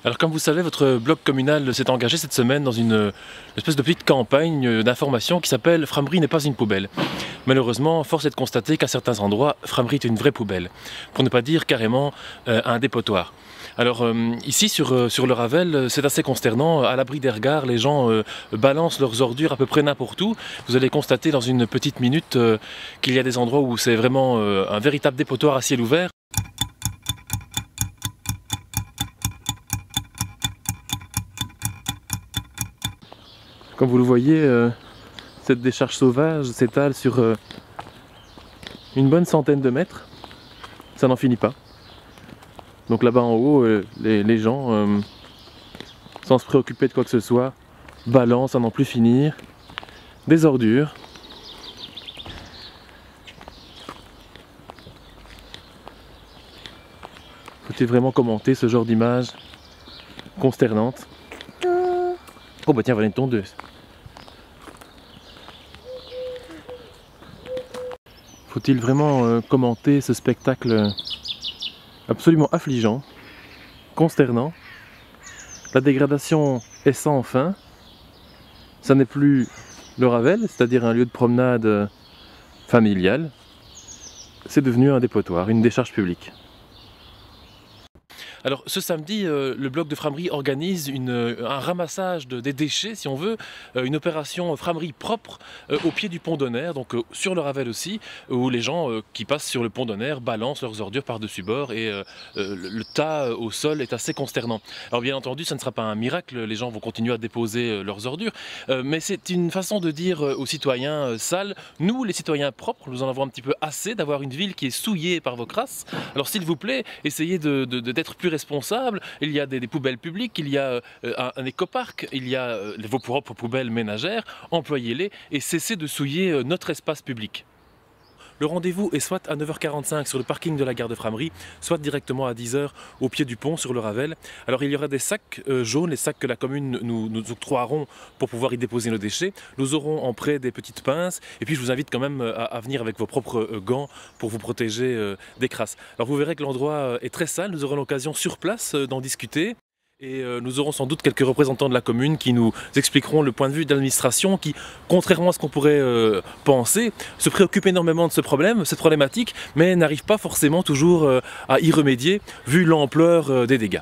Alors comme vous savez, votre bloc communal s'est engagé cette semaine dans une espèce de petite campagne d'information qui s'appelle Frameries n'est pas une poubelle. Malheureusement, force est de constater qu'à certains endroits, Frameries est une vraie poubelle, pour ne pas dire carrément un dépotoir. Alors ici sur le Ravel, c'est assez consternant, à l'abri des regards, les gens balancent leurs ordures à peu près n'importe où. Vous allez constater dans une petite minute qu'il y a des endroits où c'est vraiment un véritable dépotoir à ciel ouvert. Comme vous le voyez, cette décharge sauvage s'étale sur une bonne centaine de mètres. Ça n'en finit pas. Donc là-bas en haut, les gens, sans se préoccuper de quoi que ce soit, balancent à n'en plus finir des ordures. Faut-il vraiment commenter ce genre d'image consternante? Oh bah tiens, voilà une tondeuse. Faut-il vraiment commenter ce spectacle absolument affligeant, consternant? La dégradation est sans fin. Ça n'est plus le Ravel, c'est-à-dire un lieu de promenade familial. C'est devenu un dépotoir, une décharge publique. Alors ce samedi, le bloc de Frameries organise un ramassage des déchets, si on veut, une opération Frameries propre au pied du pont d'Honneur, donc sur le Ravel aussi, où les gens qui passent sur le pont d'Honneur balancent leurs ordures par-dessus bord et le tas au sol est assez consternant. Alors bien entendu, ça ne sera pas un miracle, les gens vont continuer à déposer leurs ordures, mais c'est une façon de dire aux citoyens sales, nous les citoyens propres, nous en avons un petit peu assez d'avoir une ville qui est souillée par vos crasses, alors s'il vous plaît, essayez d'être plus responsable. Il y a des poubelles publiques, il y a un écoparc, il y a vos propres poubelles ménagères, employez-les et cessez de souiller notre espace public. Le rendez-vous est soit à 9h45 sur le parking de la gare de Frameries, soit directement à 10h au pied du pont sur le Ravel. Alors il y aura des sacs jaunes, les sacs que la commune nous octroieront pour pouvoir y déposer nos déchets. Nous aurons en prêt des petites pinces et puis je vous invite quand même à venir avec vos propres gants pour vous protéger des crasses. Alors vous verrez que l'endroit est très sale, nous aurons l'occasion sur place d'en discuter. Et nous aurons sans doute quelques représentants de la commune qui nous expliqueront le point de vue de l'administration qui, contrairement à ce qu'on pourrait penser, se préoccupe énormément de ce problème, cette problématique, mais n'arrive pas forcément toujours à y remédier vu l'ampleur des dégâts.